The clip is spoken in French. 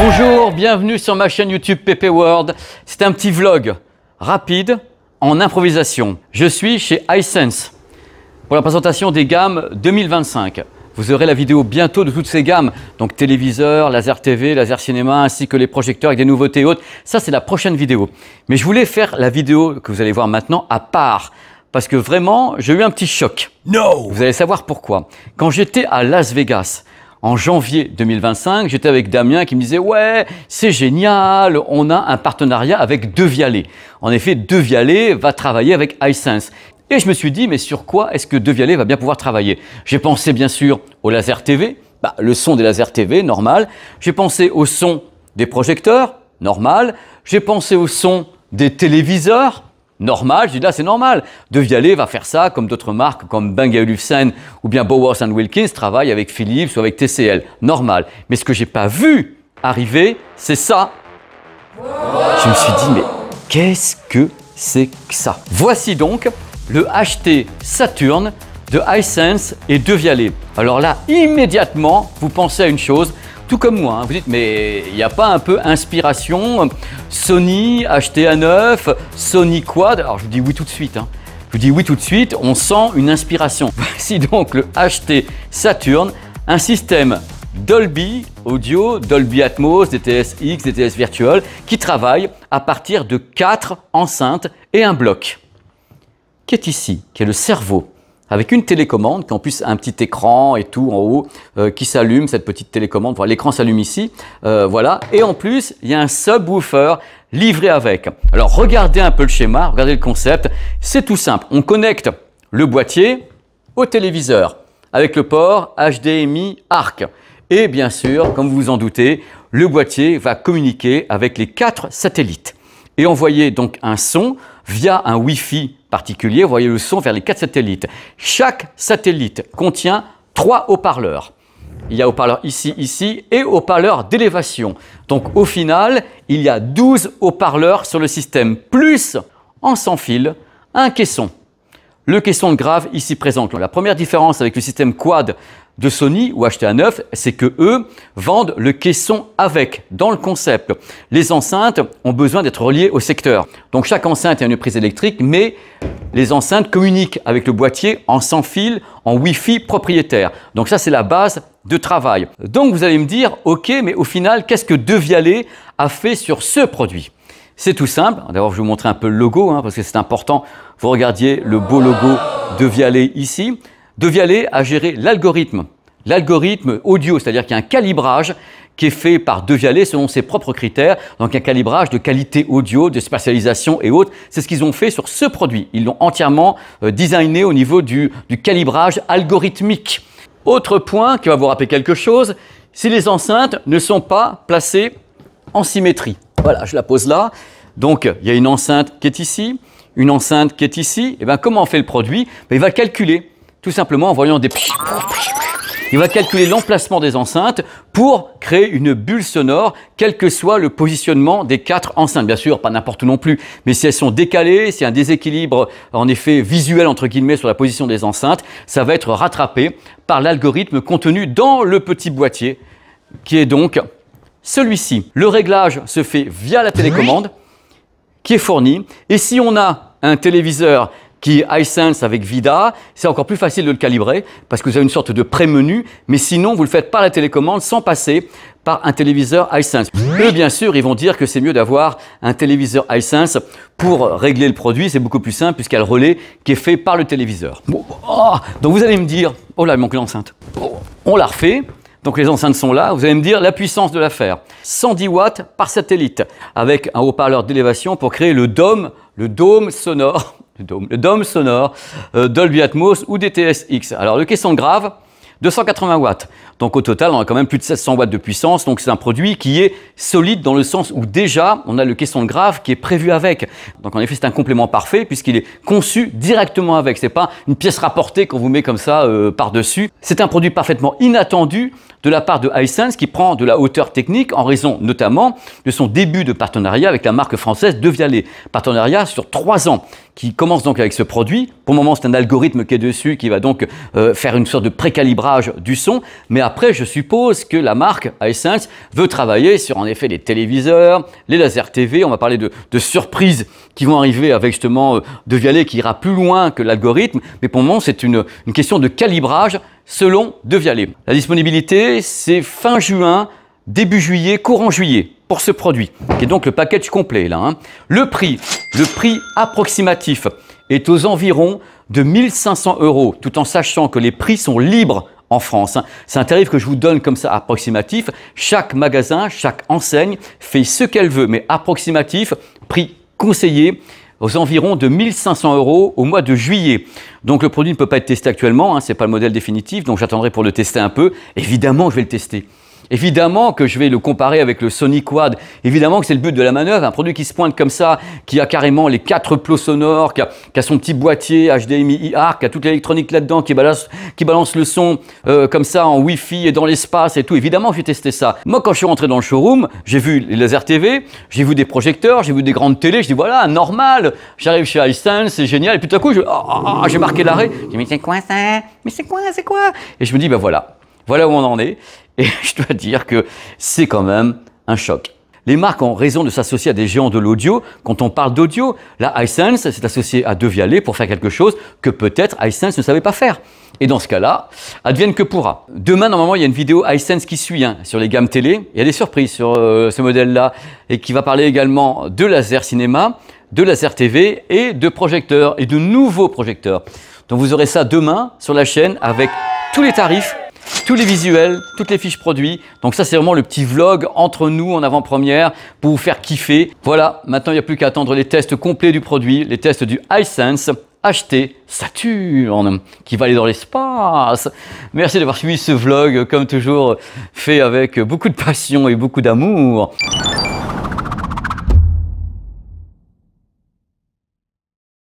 Bonjour, bienvenue sur ma chaîne YouTube PP World. C'est un petit vlog rapide en improvisation. Je suis chez Hisense pour la présentation des gammes 2025. Vous aurez la vidéo bientôt de toutes ces gammes, donc téléviseurs, laser TV, laser cinéma, ainsi que les projecteurs avec des nouveautés et autres. Ça, c'est la prochaine vidéo. Mais je voulais faire la vidéo que vous allez voir maintenant à part, parce que vraiment, j'ai eu un petit choc. No! Vous allez savoir pourquoi. Quand j'étais à Las Vegas, en janvier 2025, j'étais avec Damien qui me disait « Ouais, c'est génial, on a un partenariat avec Devialet ». En effet, Devialet va travailler avec Hisense. Et je me suis dit « Mais sur quoi est-ce que Devialet va bien pouvoir travailler ?» J'ai pensé bien sûr au laser TV, le son des lasers TV, normal. J'ai pensé au son des projecteurs, normal. J'ai pensé au son des téléviseurs, normal. Je dis là, c'est normal. Devialet va faire ça comme d'autres marques comme Bang & Olufsen ou bien Bowers & Wilkins travaillent avec Philips ou avec TCL. Normal. Mais ce que j'ai pas vu arriver, c'est ça. Je me suis dit, mais qu'est-ce que c'est que ça? Voici donc le HT Saturn de Hisense et Devialet. Alors là, immédiatement, vous pensez à une chose. Tout comme moi, vous dites, mais il n'y a pas un peu inspiration Sony, HT-A9, Sony Quad? Alors je vous dis oui tout de suite. Je vous dis oui tout de suite, on sent une inspiration. Voici donc le HT Saturn, un système Dolby Audio, Dolby Atmos, DTS-X, DTS Virtual, qui travaille à partir de 4 enceintes et un bloc, qui est ici, qui est le cerveau, avec une télécommande qui en plus a un petit écran et tout en haut qui s'allume, cette petite télécommande, voilà, l'écran s'allume ici, voilà. Et en plus, il y a un subwoofer livré avec. Alors regardez un peu le schéma, regardez le concept, c'est tout simple. On connecte le boîtier au téléviseur avec le port HDMI ARC. Et bien sûr, comme vous vous en doutez, le boîtier va communiquer avec les 4 satellites et envoyer donc un son via un Wi-Fi particulier, vous voyez le son vers les 4 satellites. Chaque satellite contient 3 haut-parleurs. Il y a haut-parleur ici, ici et haut-parleur d'élévation. Donc au final, il y a 12 haut-parleurs sur le système, plus en sans fil, un caisson. Le caisson grave ici présent. La première différence avec le système Quad de Sony ou HT-A9, c'est que eux vendent le caisson avec, dans le concept. Les enceintes ont besoin d'être reliées au secteur. Donc chaque enceinte a une prise électrique, mais les enceintes communiquent avec le boîtier en sans fil, en Wi-Fi propriétaire. Donc ça, c'est la base de travail. Donc vous allez me dire, ok, mais au final, qu'est-ce que Devialet a fait sur ce produit? C'est tout simple. D'abord, je vais vous montrer un peu le logo, parce que c'est important. Vous regardiez le beau logo Devialet ici. Devialet a géré l'algorithme audio, c'est-à-dire qu'il y a un calibrage qui est fait par Devialet selon ses propres critères, donc un calibrage de qualité audio, de spatialisation et autres. C'est ce qu'ils ont fait sur ce produit. Ils l'ont entièrement designé au niveau du calibrage algorithmique. Autre point qui va vous rappeler quelque chose, si les enceintes ne sont pas placées en symétrie. Voilà, je la pose là. Donc, il y a une enceinte qui est ici, une enceinte qui est ici. Et bien, comment on fait le produit? Il va calculer, tout simplement en voyant des... Il va calculer l'emplacement des enceintes pour créer une bulle sonore, quel que soit le positionnement des 4 enceintes. Bien sûr, pas n'importe où non plus, mais si elles sont décalées, s'il y a un déséquilibre en effet visuel entre guillemets sur la position des enceintes, ça va être rattrapé par l'algorithme contenu dans le petit boîtier, qui est donc celui-ci. Le réglage se fait via la télécommande qui est fournie. Et si on a un téléviseur qui est Hisense avec Vida, c'est encore plus facile de le calibrer parce que vous avez une sorte de pré-menu, mais sinon vous le faites par la télécommande sans passer par un téléviseur Hisense. Eux, bien sûr, ils vont dire que c'est mieux d'avoir un téléviseur Hisense pour régler le produit, c'est beaucoup plus simple puisqu'il y a le relais qui est fait par le téléviseur. Bon, donc vous allez me dire, oh là, il manque l'enceinte. On l'a refait. Donc les enceintes sont là, vous allez me dire la puissance de l'affaire. 110 watts par satellite avec un haut-parleur d'élévation pour créer le dôme sonore Dolby Atmos ou DTS-X. Alors le caisson grave, 280 watts. Donc au total, on a quand même plus de 700 watts de puissance. Donc c'est un produit qui est solide dans le sens où déjà, on a le caisson grave qui est prévu avec. Donc en effet, c'est un complément parfait puisqu'il est conçu directement avec. C'est pas une pièce rapportée qu'on vous met comme ça par-dessus. C'est un produit parfaitement inattendu de la part de Hisense qui prend de la hauteur technique en raison notamment de son début de partenariat avec la marque française De Vialet. Partenariat sur 3 ans qui commence donc avec ce produit. Pour le moment, c'est un algorithme qui est dessus qui va donc faire une sorte de précalibrage du son. Mais après, je suppose que la marque Hisense veut travailler sur en effet les téléviseurs, les lasers TV. On va parler de surprises qui vont arriver avec justement De Vialet qui ira plus loin que l'algorithme. Mais pour le moment, c'est une question de calibrage selon De Vialet. La disponibilité, c'est fin juin, début juillet, courant juillet pour ce produit, qui est donc le package complet là. Hein. Le prix approximatif est aux environs de 1 500 €, tout en sachant que les prix sont libres en France. Hein. C'est un tarif que je vous donne comme ça approximatif. Chaque magasin, chaque enseigne fait ce qu'elle veut, mais approximatif, prix conseillé aux environs de 1 500 € au mois de juillet. Donc le produit ne peut pas être testé actuellement, hein, ce n'est pas le modèle définitif, donc j'attendrai pour le tester un peu. Évidemment, je vais le tester. Évidemment que je vais le comparer avec le Sony Quad. Évidemment que c'est le but de la manœuvre. Un produit qui se pointe comme ça, qui a carrément les 4 plots sonores, qui a son petit boîtier HDMI IAR, qui a toute l'électronique là-dedans, qui balance le son comme ça en Wi-Fi et dans l'espace et tout. Évidemment que j'ai testé ça. Moi, quand je suis rentré dans le showroom, j'ai vu les lasers TV, j'ai vu des projecteurs, j'ai vu des grandes télés. Je dis voilà, normal. J'arrive chez Hisense, c'est génial. Et puis tout à coup, j'ai marqué l'arrêt. Je dis mais c'est quoi ça? Mais c'est quoi? Et je me dis ben voilà. Voilà où on en est. Et je dois dire que c'est quand même un choc. Les marques ont raison de s'associer à des géants de l'audio. Quand on parle d'audio, là, Hisense s'est associé à De Vialet pour faire quelque chose que peut-être Hisense ne savait pas faire. Et dans ce cas-là, advienne que pourra. Demain, normalement, il y a une vidéo Hisense qui suit sur les gammes télé. Il y a des surprises sur ce modèle-là et qui va parler également de laser cinéma, de laser TV et de projecteurs et de nouveaux projecteurs. Donc vous aurez ça demain sur la chaîne avec tous les tarifs, tous les visuels, toutes les fiches produits. Donc ça, c'est vraiment le petit vlog entre nous en avant-première pour vous faire kiffer. Voilà, maintenant, il n'y a plus qu'à attendre les tests complets du produit, les tests du Hisense HT Saturn qui va aller dans l'espace. Merci d'avoir suivi ce vlog, comme toujours, fait avec beaucoup de passion et beaucoup d'amour.